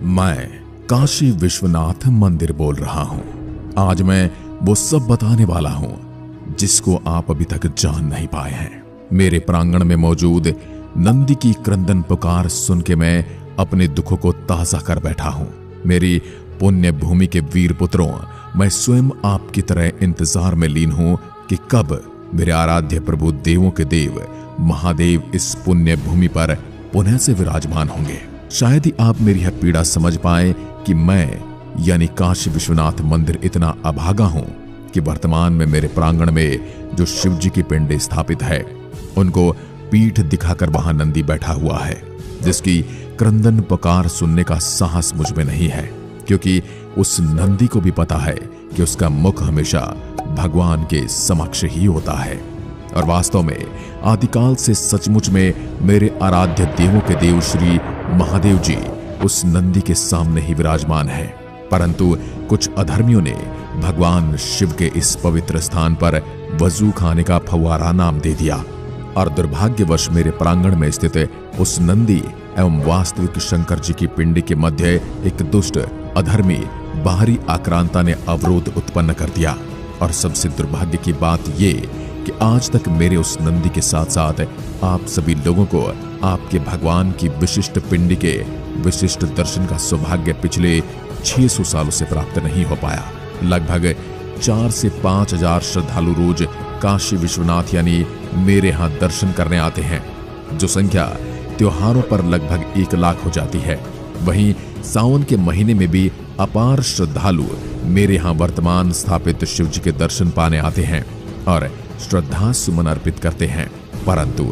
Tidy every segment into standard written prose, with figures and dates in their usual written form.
मैं काशी विश्वनाथ मंदिर बोल रहा हूं। आज मैं वो सब बताने वाला हूं जिसको आप अभी तक जान नहीं पाए हैं। मेरे प्रांगण में मौजूद नंदी की क्रंदन पुकार सुन के मैं अपने दुखों को ताजा कर बैठा हूं। मेरी पुण्य भूमि के वीर पुत्रों, मैं स्वयं आपकी तरह इंतजार में लीन हूं कि कब मेरे आराध्य प्रभु देवों के देव महादेव इस पुण्य भूमि पर पुनः से विराजमान होंगे। शायद ही आप मेरी यह पीड़ा समझ पाए कि मैं यानी काशी विश्वनाथ मंदिर इतना अभागा हूं कि वर्तमान में मेरे प्रांगण में जो शिव जी की पिंड स्थापित है, उनको पीठ दिखाकर वहां नंदी बैठा हुआ है, जिसकी क्रंदन पुकार सुनने का साहस मुझ में नहीं है, क्योंकि उस नंदी को भी पता है कि उसका मुख हमेशा भगवान के समक्ष ही होता है। और वास्तव में आदिकाल से सचमुच में मेरे आराध्य देवों के देव श्री महादेव जी उस नंदी के सामने ही विराजमान है। परंतु कुछ अधर्मियों ने भगवान शिव के इस पवित्र स्थान पर वजू खाने का फव्वारा नाम दे दिया और दुर्भाग्यवश मेरे प्रांगण में स्थित उस नंदी एवं वास्तविक शंकर जी की पिंडी के मध्य एक दुष्ट अधर्मी बाहरी आक्रांता ने अवरोध उत्पन्न कर दिया। और सबसे दुर्भाग्य की बात ये कि आज तक मेरे उस नंदी के साथ साथ आप सभी लोगों को आपके भगवान की विशिष्ट पिंडी के विशिष्ट दर्शन का सौभाग्य पिछले 600 सालों से प्राप्त नहीं हो पाया। लगभग 4 से 5 हजार श्रद्धालु रोज काशी विश्वनाथ यानी मेरे यहाँ दर्शन करने आते हैं, जो संख्या त्योहारों पर लगभग 1 लाख हो जाती है। वहीं सावन के महीने में भी अपार श्रद्धालु मेरे यहाँ वर्तमान स्थापित शिव जी के दर्शन पाने आते हैं और श्रद्धा सुमन अर्पित करते हैं। परंतु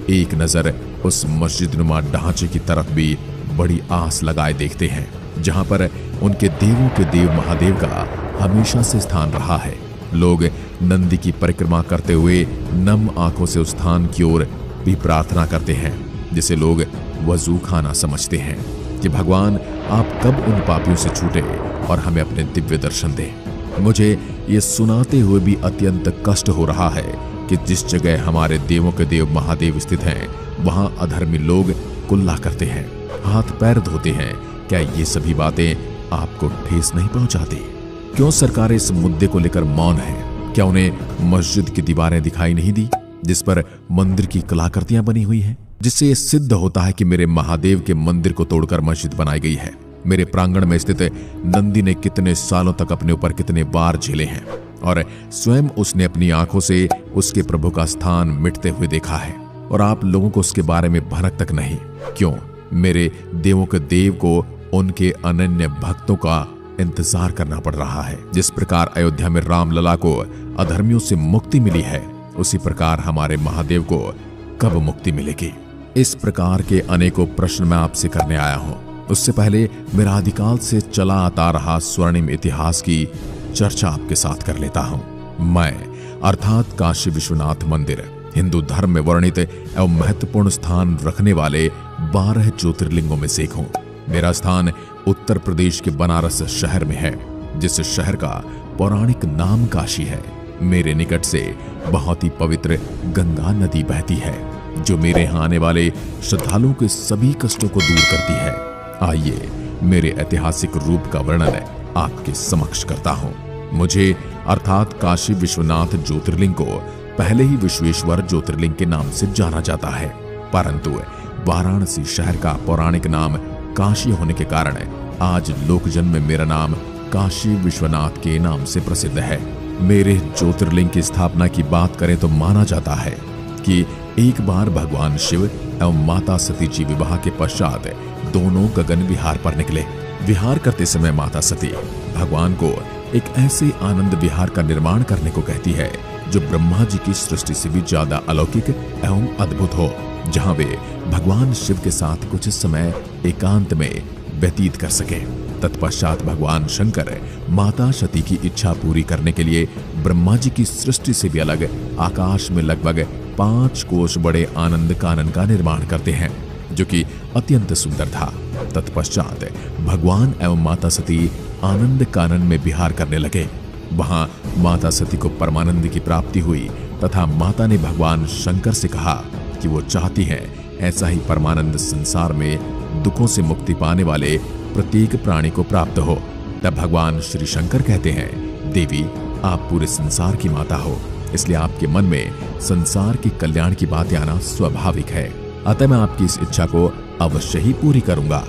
एक नजर उस मस्जिद नुमा ढांचे की तरफ भी बड़ी आस लगाए देखते हैं, जहां पर उनके देवों के देव महादेव का हमेशा से स्थान रहा है। लोग नंदी की परिक्रमा करते हुए नम आंखों से उस स्थान की ओर भी प्रार्थना करते हैं, जिसे लोग वजू खाना समझते हैं कि भगवान आप कब उन पापियों से छूटे और हमें अपने दिव्य दर्शन दें। मुझे ये सुनाते हुए भी अत्यंत कष्ट हो रहा है कि जिस जगह हमारे देवों के देव महादेव स्थित हैं, वहां अधर्मी लोग कुल्ला करते हैं, हाथ पैर धोते हैं। क्या ये सभी बातें आपको ठेस नहीं पहुंचाती? क्यों सरकारें इस मुद्दे को लेकर मौन है? क्या उन्हें मस्जिद की दीवारें दिखाई नहीं दी जिस पर मंदिर की कलाकृतियां बनी हुई हैं, जिससे यह सिद्ध होता है कि मेरे महादेव के मंदिर को तोड़कर मस्जिद बनाई गई है? मेरे प्रांगण में स्थित नंदी ने कितने सालों तक अपने ऊपर कितने बार झेले हैं और स्वयं उसने अपनी आंखों से उसके प्रभु का स्थान मिटते हुए देखा है, और आप लोगों को उसके बारे में भनक तक नहीं। क्यों मेरे देवों के देव को उनके अनन्य भक्तों का इंतजार करना पड़ रहा है? जिस प्रकार अयोध्या में रामलला को अधर्मियों से मुक्ति मिली है, उसी प्रकार हमारे महादेव को कब मुक्ति मिलेगी? इस प्रकार के अनेकों प्रश्न मैं आपसे करने आया हूं। उससे पहले मेरा आदिकाल से चला आता रहा स्वर्णिम इतिहास की चर्चा आपके साथ कर लेता हूं। मैं अर्थात काशी विश्वनाथ मंदिर हिंदू धर्म में वर्णित एवं महत्वपूर्ण स्थान रखने वाले 12 ज्योतिर्लिंगों में से एक हूं। मेरा स्थान उत्तर प्रदेश के बनारस शहर में है, जिस शहर का पौराणिक नाम काशी है। मेरे निकट से बहुत ही पवित्र गंगा नदी बहती है, जो मेरे यहाँ आने वाले श्रद्धालुओं के सभी कष्टों को दूर करती है। आइए मेरे ऐतिहासिक रूप का वर्णन आपके समक्ष करता हूं। मुझे अर्थात काशी विश्वनाथ ज्योतिर्लिंग को पहले ही विश्वेश्वर ज्योतिर्लिंग के नाम से जाना जाता है, परंतु वाराणसी शहर का पौराणिक नाम काशी होने के कारण आज लोकजन में मेरा नाम काशी विश्वनाथ के नाम से प्रसिद्ध है। मेरे ज्योतिर्लिंग की स्थापना की बात करें तो माना जाता है कि एक बार भगवान शिव एवं माता सती जी विवाह के पश्चात दोनों गगन विहार पर निकले। विहार करते समय माता सती भगवान को एक ऐसे आनंद विहार का निर्माण करने को कहती है जो ब्रह्मा जी की सृष्टि से भी ज्यादा अलौकिक एवं अद्भुत हो, जहां वे भगवान शिव के साथ कुछ समय एकांत में व्यतीत कर सके। तत्पश्चात भगवान शंकर माता सती की इच्छा पूरी करने के लिए ब्रह्मा जी की सृष्टि से भी अलग आकाश में लगभग 5 कोस बड़े आनंद कानन का निर्माण करते हैं, जो कि अत्यंत सुंदर था। तत्पश्चात भगवान एवं माता सती आनंद कानन में विहार करने लगे। वहां माता सती को परमानंद की प्राप्ति हुई तथा माता ने भगवान शंकर से कहा कि वो चाहती हैं ऐसा ही परमानंद संसार में दुखों से मुक्ति पाने वाले प्रत्येक प्राणी को प्राप्त हो। तब भगवान श्री शंकर कहते हैं, देवी आप पूरे संसार की माता हो, इसलिए आपके मन में संसार के कल्याण की बातें आना स्वाभाविक है, अतः मैं आपकी इस इच्छा को अवश्य ही पूरी करूंगा।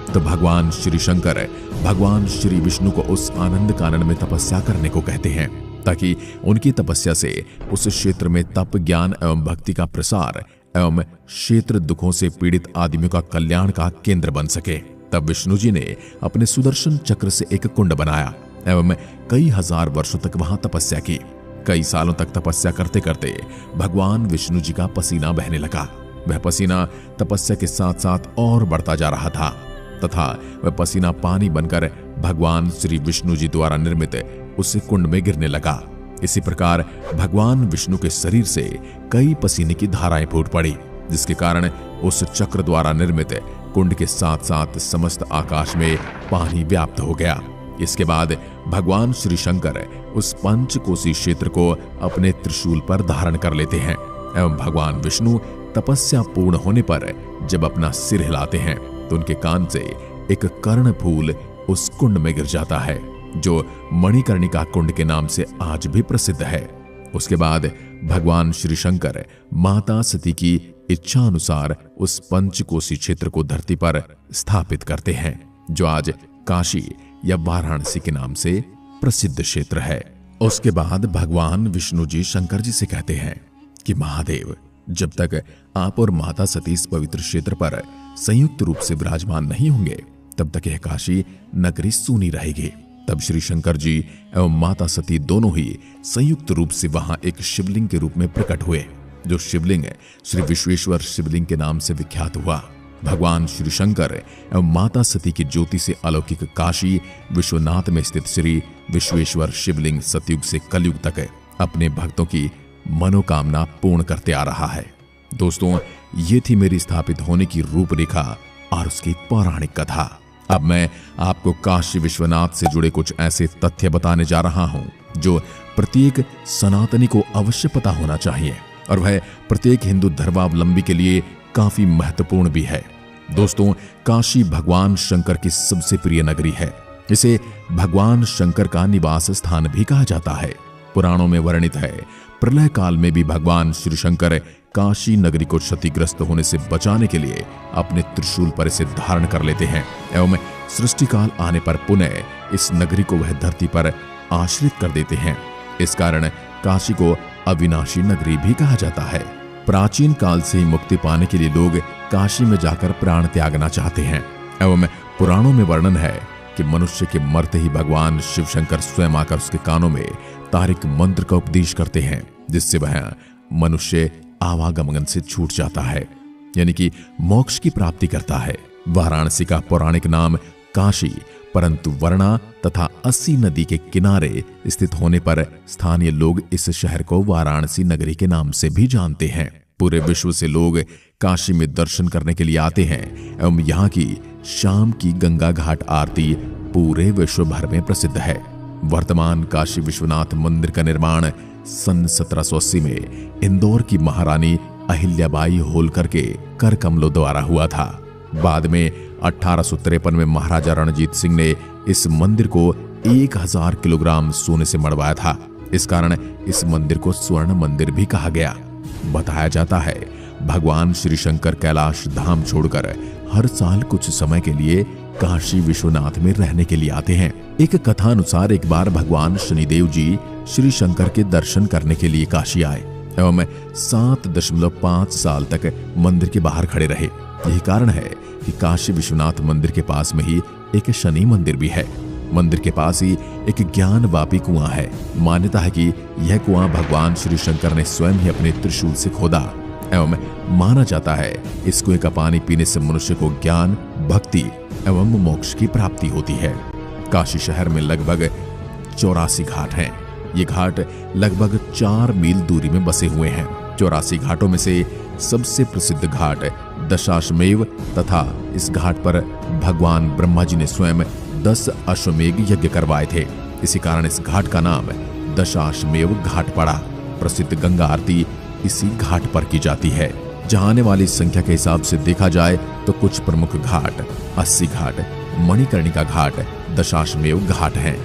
तो भगवान श्री शंकर भगवान श्री विष्णु को उस आनंद कानन में तपस्या करने को कहते हैं, ताकि उनकी तपस्या से उस क्षेत्र में तप, ज्ञान एवं भक्ति का प्रसार एवं क्षेत्र दुखों से पीड़ित आदमियों का कल्याण का केंद्र बन सके। तब विष्णु जी ने अपने सुदर्शन चक्र से एक कुंड बनाया एवं कई हजार वर्षों तक वहां तपस्या की। कई सालों तक तपस्या करते करते भगवान विष्णु जी का पसीना बहने लगा। वह पसीना तपस्या के साथ साथ और बढ़ता जा रहा था तथा वह पसीना पानी बनकर भगवान श्री विष्णु जी द्वारा निर्मित उस कुंड में गिरने लगा। इसी प्रकार भगवान विष्णु के शरीर से कई पसीने की धाराएं फूट पड़ी, जिसके कारण उस चक्र द्वारा निर्मित कुंड के साथ साथ समस्त आकाश में पानी व्याप्त हो गया। इसके बाद भगवान श्री शंकर उस पंचकोशी क्षेत्र को अपने त्रिशूल पर धारण कर लेते हैं एवं भगवान विष्णु तपस्या पूर्ण होने पर जब अपना सिर हिलाते हैं तो उनके कान से एक कर्ण फूल उस कुंड में गिर जाता है, जो मणिकर्णिका कुंड के नाम से आज भी प्रसिद्ध है। उसके बाद भगवान श्री शंकर माता सती की इच्छा अनुसार उस पंचकोशी क्षेत्र को धरती पर स्थापित करते हैं, जो आज काशी या वाराणसी के नाम से प्रसिद्ध क्षेत्र है। उसके बाद भगवान विष्णु जी शंकर जी से कहते हैं कि महादेव, जब तक आप और माता सती इस पवित्र क्षेत्र पर संयुक्त रूप से विराजमान नहीं होंगे, तब तक यह काशी नगरी सूनी रहेगी। तब श्री शंकर जी एवं माता सती दोनों ही संयुक्त रूप से वहां एक शिवलिंग के रूप में प्रकट हुए, जो शिवलिंग श्री विश्वेश्वर शिवलिंग के नाम से विख्यात हुआ। भगवान श्री शंकर एवं माता सती की ज्योति से अलौकिक काशी विश्वनाथ में स्थित श्री विश्वेश्वर शिवलिंग सतयुग से कलयुग तक अपने भक्तों की मनोकामना पूर्ण करते आ रहा है। दोस्तों, ये थी मेरी स्थापित होने की रूपरेखा और उसकी पौराणिक कथा। अब मैं आपको काशी विश्वनाथ से जुड़े कुछ ऐसे तथ्य बताने जा रहा हूं जो प्रत्येक सनातनी को अवश्य पता होना चाहिए, और वह प्रत्येक हिंदू धर्मावलंबी के लिए काफी महत्वपूर्ण भी है। दोस्तों, काशी भगवान शंकर की सबसे प्रिय नगरी है। इसे भगवान शंकर का निवास स्थान भी कहा जाता है। पुराणों में वर्णित है, प्रलय काल में भी भगवान श्री शंकर काशी नगरी को क्षतिग्रस्त होने से बचाने के लिए अपने त्रिशूल पर इसे धारण कर लेते हैं एवं सृष्टि काल आने पर पुनः इस नगरी को वह धरती पर आश्रित कर देते हैं। इस कारण काशी को अविनाशी नगरी भी कहा जाता है। प्राचीन काल से ही मुक्ति पाने के लिए लोग काशी में जाकर प्राण त्यागना चाहते हैं एवं पुराणों में वर्णन है कि मनुष्य के मरते ही भगवान शिव शंकर स्वयं आकर उसके कानों में तारिक मंत्र का उपदेश करते हैं, जिससे वह मनुष्य आवागमन से छूट जाता है, यानी कि मोक्ष की प्राप्ति करता है। वाराणसी का पौराणिक नाम काशी, परंतु वर्णा तथा अस्सी नदी के किनारे स्थित होने पर स्थानीय लोग इस शहर को वाराणसी नगरी के नाम से भी जानते हैं। पूरे विश्व से लोग काशी में दर्शन करने के लिए आते हैं एवं यहाँ की शाम की गंगा घाट आरती पूरे विश्व भर में प्रसिद्ध है। वर्तमान काशी विश्वनाथ मंदिर का निर्माण सन 1780 में इंदौर की महारानी अहिल्याबाई होलकर के कर कमलों द्वारा हुआ था। बाद में 1853 में महाराजा रणजीत सिंह ने इस मंदिर को 1000 किलोग्राम सोने से मढ़वाया था। इस कारण इस मंदिर को स्वर्ण मंदिर भी कहा गया। बताया जाता है भगवान श्री शंकर कैलाश धाम छोड़कर हर साल कुछ समय के लिए काशी विश्वनाथ में रहने के लिए आते हैं। एक कथा अनुसार एक बार भगवान शनिदेव जी श्री शंकर के दर्शन करने के लिए काशी आए एवं 7.5 साल तक मंदिर के बाहर खड़े रहे। यही कारण है कि काशी विश्वनाथ मंदिर के पास में ही एक शनि मंदिर भी है। मंदिर के पास ही एक ज्ञानवापी कुआं है। मान्यता है कि यह कुआं भगवान श्री शंकर ने स्वयं ही अपने त्रिशूल से खोदा एवं माना जाता है इस कुएं का पानी पीने से मनुष्य को ज्ञान, भक्ति एवं मोक्ष की प्राप्ति होती है। काशी शहर में लगभग 84 घाट हैं। ये घाट लगभग 4 मील दूरी में बसे हुए हैं। 84 घाटों में से सबसे प्रसिद्ध घाट दशाश्वमेव तथा इस घाट पर भगवान ब्रह्मा जी ने स्वयं 10 अश्वमेघ यज्ञ करवाए थे। इसी कारण इस घाट का नाम दशाश्वमेव घाट पड़ा। प्रसिद्ध गंगा आरती इसी घाट पर की जाती है। जहां आने वाली संख्या के हिसाब से देखा जाए तो कुछ प्रमुख घाट 80 घाट, मणिकर्णिका घाट, दशाश्वमेव घाट हैं।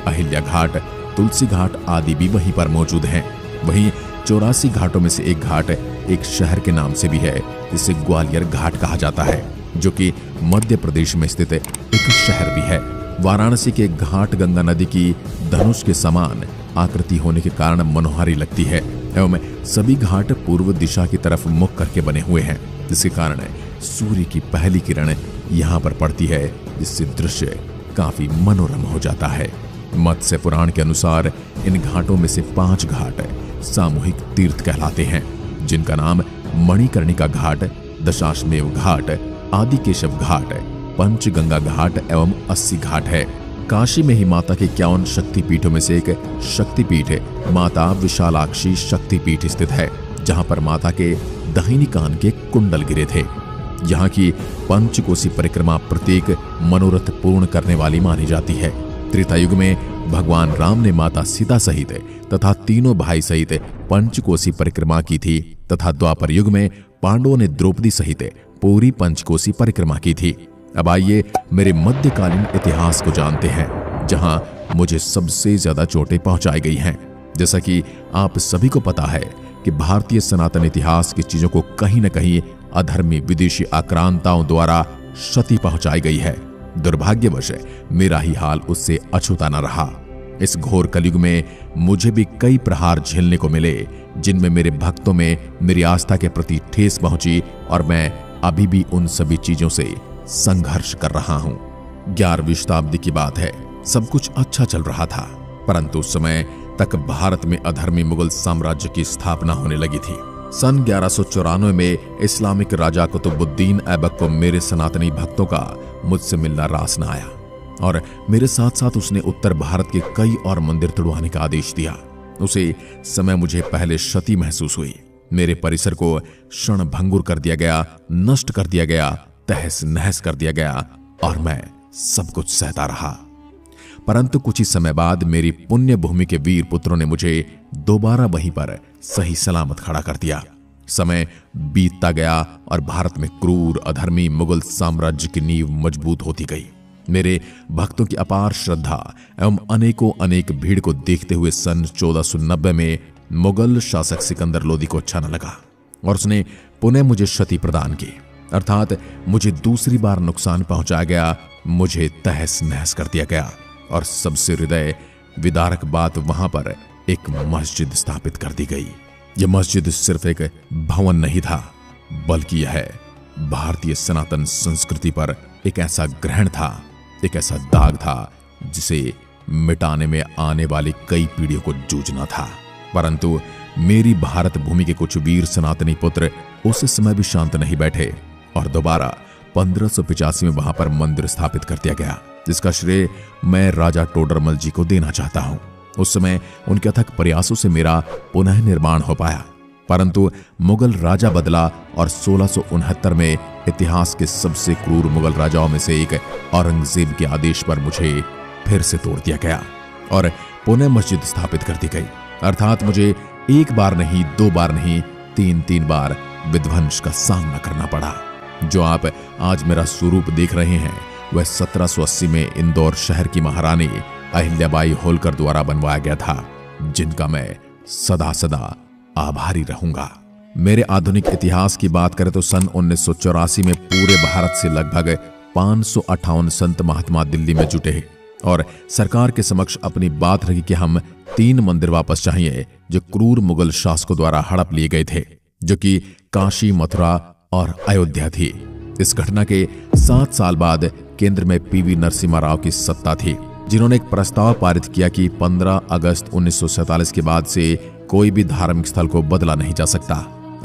अहिल्या घाट, तुलसी घाट आदि भी वहीं पर मौजूद हैं। वहीं 84 घाटों में से एक घाट एक शहर के नाम से भी है, जिसे ग्वालियर घाट कहा जाता है, जो कि मध्य प्रदेश में स्थित एक शहर भी है। वाराणसी के घाट गंगा नदी की धनुष के समान आकृति होने के कारण मनोहारी लगती है एवं सभी घाट पूर्व दिशा की तरफ मुख करके बने हुए हैं, जिसके कारण सूर्य की पहली किरण यहाँ पर पड़ती है, जिससे दृश्य काफी मनोरम हो जाता है। मत्स्य पुराण के अनुसार इन घाटों में से 5 घाट सामूहिक तीर्थ कहलाते हैं, जिनका नाम मणिकर्णिका घाट, दशाश्वमेव घाट, आदिकेशव घाट, पंचगंगा घाट एवं 80 घाट है। काशी में ही माता के 51 शक्तिपीठों में से एक शक्तिपीठ माता विशालाक्षी शक्तिपीठ स्थित है, जहां पर माता के दाहिनी कान के कुंडल गिरे थे। यहाँ की पंचकोसी परिक्रमा प्रत्येक मनोरथ पूर्ण करने वाली मानी जाती है। त्रेता युग में भगवान राम ने माता सीता सहित तथा तीनों भाई सहित पंचकोसी परिक्रमा की थी तथा द्वापर युग में पांडवों ने द्रौपदी सहित पूरी पंचकोसी परिक्रमा की थी। अब आइए मेरे मध्यकालीन इतिहास को जानते हैं, जहां मुझे सबसे ज्यादा चोटें पहुंचाई गई हैं। जैसा कि आप सभी को पता है कि भारतीय सनातन इतिहास की चीजों को कहीं न कहीं अधर्मी विदेशी आक्रांताओं द्वारा क्षति पहुंचाई गई है। दुर्भाग्यवश मेरा ही हाल उससे अछूता न रहा। इस घोर कलयुग में मुझे भी कई प्रहार झेलने को मिले, जिनमें मेरे भक्तों में मेरी आस्था के प्रति ठेस पहुंची और मैं अभी भी उन सभी चीजों से संघर्ष कर रहा हूं। 11वीं शताब्दी की बात है। सब कुछ अच्छा चल रहा था, परंतु उस समय तक भारत में अधर्मी मुगल साम्राज्य की स्थापना होने लगी थी। सन 1194 में इस्लामिक राजा कुतुबुद्दीन ऐबक को मेरे सनातनी भक्तों का मुझसे मिलना रास न आया और मेरे साथ साथ उसने उत्तर भारत के कई और मंदिर तुड़वाने का आदेश दिया। उसे समय मुझे पहले क्षति महसूस हुई। मेरे परिसर को क्षण भंगुर कर दिया गया, नष्ट कर दिया गया, तहस नहस कर दिया गया और मैं सब कुछ सहता रहा। परंतु कुछ ही समय बाद मेरी पुण्य भूमि के वीर पुत्रों ने मुझे दोबारा वहीं पर सही सलामत खड़ा कर दिया। समय बीतता गया और भारत में क्रूर अधर्मी मुगल साम्राज्य की नींव मजबूत होती गई। मेरे भक्तों की अपार श्रद्धा एवं अनेक भीड़ को देखते हुए सन 1490 में मुगल शासक सिकंदर लोदी को अच्छा न लगा और उसने पुनः मुझे क्षति प्रदान की, अर्थात मुझे दूसरी बार नुकसान पहुंचाया गया, मुझे तहस नहस कर दिया गया और सबसे हृदय विदारक बात वहां पर एक मस्जिद स्थापित कर दी गई। यह मस्जिद सिर्फ एक भवन नहीं था, बल्कि यह भारतीय सनातन संस्कृति पर एक ऐसा ग्रहण था, एक ऐसा दाग था जिसे मिटाने में आने वाली कई पीढ़ियों को जूझना था। परंतु मेरी भारत भूमि के कुछ वीर सनातनी पुत्र उस समय भी शांत नहीं बैठे और दोबारा 1585 में वहां पर मंदिर स्थापित कर दिया गया, जिसका श्रेय मैं राजा टोडरमल जी को देना चाहता हूं। उस समय उनके अथक प्रयासों से मेरा पुनः निर्माण हो पाया, परंतु मुगल राजा बदला और 1669 में इतिहास के सबसे क्रूर मुगल राजाओं में से एक औरंगजेब के आदेश पर मुझे फिर से तोड़ दिया गया और पुनः मस्जिद स्थापित कर दी गई। अर्थात मुझे एक बार नहीं, 2 बार नहीं, 3 बार विध्वंस का सामना करना पड़ा। जो आप आज मेरा स्वरूप देख रहे हैं वह 1780 में इंदौर शहर की महारानी अहिल्याबाई होलकर द्वारा बनवाया गया था, जिनका मैं सदा सदा आभारी रहूंगा। मेरे आधुनिक इतिहास की बात करें तो सन 1984 में पूरे भारत से लगभग 558 संत महात्मा दिल्ली में जुटे और सरकार के समक्ष अपनी बात रखी कि हम 3 मंदिर वापस चाहिए जो क्रूर मुगल शासकों द्वारा हड़प लिए गए थे, जो कि काशी, मथुरा और अयोध्या थी। इस घटना के 7 साल बाद केंद्र में पीवी नरसिम्हा राव की सत्ता थी, जिन्होंने एक प्रस्ताव पारित किया कि 15 अगस्त 1947 के बाद से कोई भी धार्मिक स्थल को बदला नहीं जा सकता।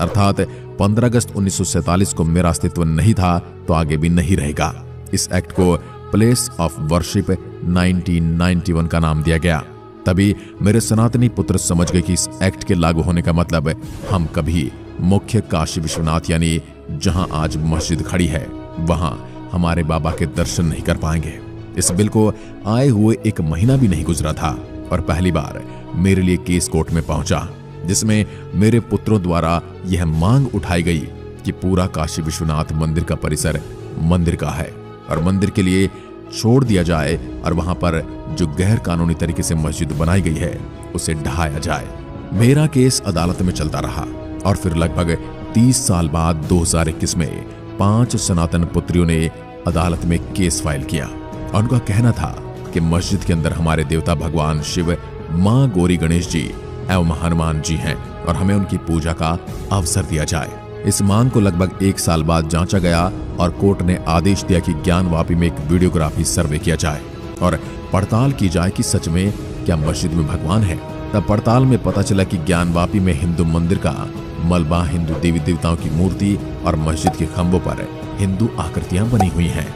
अर्थात 15 अगस्त 1947 को मेरा अस्तित्व नहीं था तो आगे भी नहीं रहेगा। इस एक्ट को प्लेस ऑफ वर्शिप 1991 का नाम दिया गया। तभी मेरे सनातनी पुत्र समझ गए कि इस एक्ट के लागू होने का मतलब हम कभी मुख्य काशी विश्वनाथ यानी जहां आज मस्जिद खड़ी है वहां हमारे बाबा के दर्शन नहीं कर पाएंगे। इस बिल को आए हुए 1 महीना भी नहीं गुजरा था और पहली बार मेरे लिए केस कोर्ट में पहुंचा, जिसमें मेरे पुत्रों द्वारा यह मांग उठाई गई कि पूरा काशी विश्वनाथ मंदिर का परिसर मंदिर का है और मंदिर के लिए छोड़ दिया जाए और वहां पर जो गैर कानूनी तरीके से मस्जिद बनाई गई है उसे ढहाया जाए। मेरा केस अदालत में चलता रहा और फिर लगभग 30 साल बाद 2021 में 5 सनातन पुत्रियों ने अदालत में केस फाइल किया और उनका कहना था कि मस्जिद के अंदर हमारे देवता भगवान शिव, मां गौरी गणेश जी एवं हनुमान जी हैं और हमें उनकी पूजा का अवसर दिया जाए। इस मांग को लगभग 1 साल बाद जांचा गया और कोर्ट ने आदेश दिया कि ज्ञानवापी में एक वीडियोग्राफी सर्वे किया जाए और पड़ताल की जाए कि सच में क्या मस्जिद में भगवान है। तब पड़ताल में पता चला कि ज्ञानवापी में हिंदू मंदिर का मलबा, हिंदू देवी देवताओं की मूर्ति और मस्जिद के खंभों पर हिंदू आकृतियां बनी हुई हैं।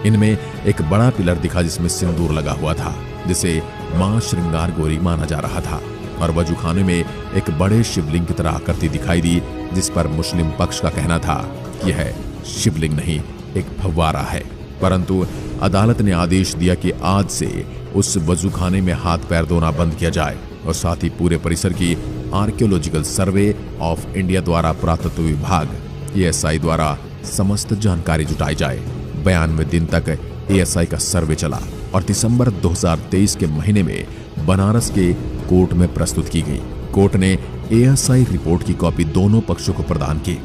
इनमें एक बड़ा पिलर दिखा जिसमें सिंदूर लगा हुआ था, जिसे मां श्रृंगार गौरी माना जा रहा था, और वजूखाने में एक बड़े शिवलिंग की तरह आकृति दिखाई दी जिस पर मुस्लिम पक्ष का कहना था कि यह शिवलिंग नहीं, एक फव्वारा है। परंतु अदालत ने आदेश दिया कि आज से उस वजूखाने में हाथ पैर धोना बंद किया जाए और साथ ही पूरे परिसर की आर्कियोलॉजिकल सर्वे ऑफ इंडिया द्वारा पुरातत्व विभाग ASI द्वारा समस्त जानकारी जुटाई जाए। 92 दिन तक ASI का सर्वे चला और दिसंबर 2023 के महीने में बनारस के कोर्ट में प्रस्तुत की गई। कोर्ट ने ASI रिपोर्ट की कॉपी दोनों पक्षों को प्रदान की,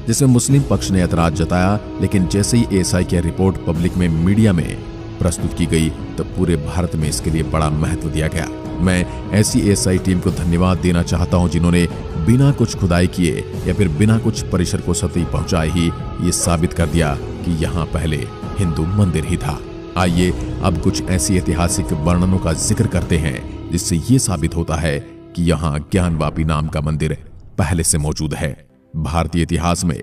जिसमें मुस्लिम पक्ष ने ऐतराज जताया, लेकिन जैसे ही ASI की रिपोर्ट पब्लिक में मीडिया में प्रस्तुत की गई तो पूरे भारत में इसके लिए बड़ा महत्व दिया गया। मैं ऐसी ASI टीम को धन्यवाद देना चाहता हूं जिन्होंने बिना कुछ खुदाई किए या फिर बिना कुछ परिसर को सतही पहुंचाए ही ये साबित कर दिया कि यहाँ पहले हिंदू मंदिर ही था। आइए अब कुछ ऐसी ऐतिहासिक वर्णनों का जिक्र करते हैं जिससे ये साबित होता है कि यहाँ ज्ञानवापी नाम का मंदिर पहले से मौजूद है। भारतीय इतिहास में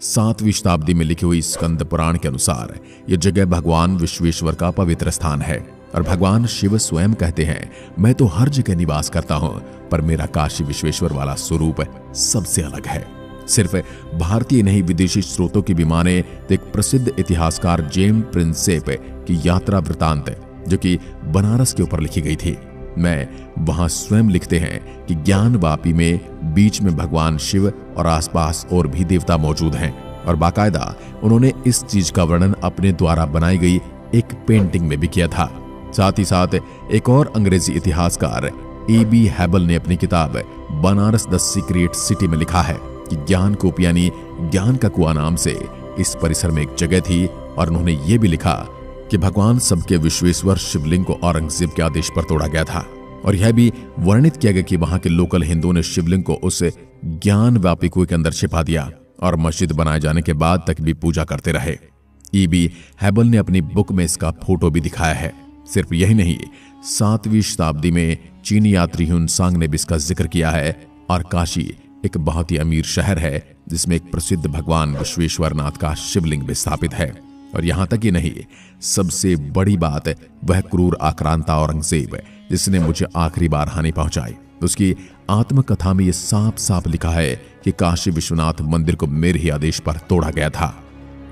7वीं शताब्दी में लिखी हुई स्कंद पुराण के अनुसार यह जगह भगवान विश्वेश्वर का पवित्र स्थान है और भगवान शिव स्वयं कहते हैं, मैं तो हर जगह निवास करता हूं पर मेरा काशी विश्वेश्वर वाला स्वरूप सबसे अलग है। सिर्फ भारतीय नहीं विदेशी स्रोतों की भी माने तो एक प्रसिद्ध इतिहासकार जेम्स प्रिंसेप की यात्रा वृतांत जो कि बनारस के ऊपर लिखी गई थी, मैं वहां स्वयं लिखते हैं कि ज्ञानवापी में बीच में भगवान शिव और आसपास और भी देवता मौजूद हैं और बाकायदा उन्होंने इस चीज का वर्णन अपने द्वारा बनाई गई एक पेंटिंग में भी किया था। साथ ही साथ एक और अंग्रेजी इतिहासकार E.B. हैबल ने अपनी किताब बनारस द सीक्रेट सिटी में लिखा है कि ज्ञान कूप यानी ज्ञान का कुआं नाम से इस परिसर में एक जगह थी और उन्होंने ये भी लिखा कि भगवान सबके विश्वेश्वर शिवलिंग को औरंगजेब के आदेश पर तोड़ा गया था और यह भी वर्णित किया गया कि वहां के लोकल हिंदुओं ने शिवलिंग को उस ज्ञानवापी कुएं के अंदर छिपा दिया और मस्जिद बनाए जाने के बाद तक भी पूजा करते रहे। E.B. हैबल ने अपनी बुक में इसका फोटो भी दिखाया है। सिर्फ यही नहीं, 7वीं शताब्दी में चीनी यात्री ह्यूनसांग ने भी इसका जिक्र किया है और काशी एक बहुत ही अमीर शहर है जिसमें एक प्रसिद्ध भगवान विश्वेश्वरनाथ का शिवलिंग भी स्थापित है। और यहां तक ही नहीं, सबसे बड़ी बात वह क्रूर आक्रांता औरंगजेब जिसने मुझे आखिरी बार हानि पहुंचाई, उसकी आत्मकथा में यह साफ साफ लिखा है कि काशी विश्वनाथ मंदिर को मेरे ही आदेश पर तोड़ा गया था।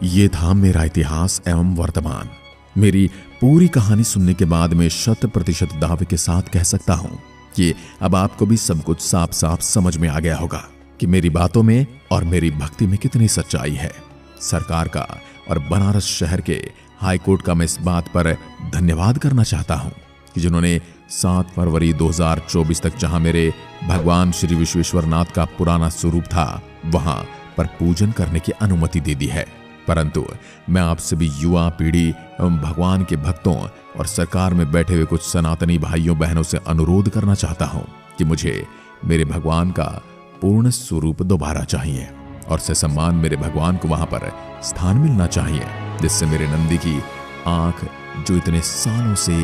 ये था मेरा इतिहास एवं वर्तमान। मेरी पूरी कहानी सुनने के बाद मैं 100% दावे के साथ कह सकता हूं कि अब आपको भी सब कुछ साफ साफ समझ में आ गया होगा कि मेरी बातों में और मेरी भक्ति में कितनी सच्चाई है। सरकार का और बनारस शहर के हाईकोर्ट का मैं इस बात पर धन्यवाद करना चाहता हूं कि जिन्होंने 7 फरवरी 2024 तक जहां मेरे भगवान श्री विश्वेश्वरनाथ का पुराना स्वरूप था वहां पर पूजन करने की अनुमति दे दी है। परंतु मैं आप सभी युवा पीढ़ी एवं भगवान के भक्तों और सरकार में बैठे हुए कुछ सनातनी भाइयों बहनों से अनुरोध करना चाहता हूं कि मुझे मेरे भगवान का पूर्ण स्वरूप दोबारा चाहिए और से सम्मान मेरे भगवान को वहां पर स्थान मिलना चाहिए, जिससे मेरे नंदी की आंख जो इतने सालों से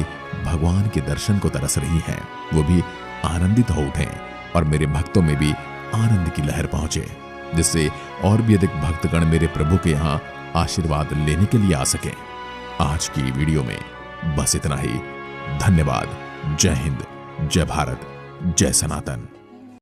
भगवान के दर्शन को तरस रही है वो भी आनंदित हो उठे और मेरे भक्तों में भी आनंद की लहर पहुंचे, जिससे और भी अधिक भक्तगण मेरे प्रभु के यहाँ आशीर्वाद लेने के लिए आ सके। आज की वीडियो में बस इतना ही। धन्यवाद। जय हिंद, जय भारत, जय सनातन।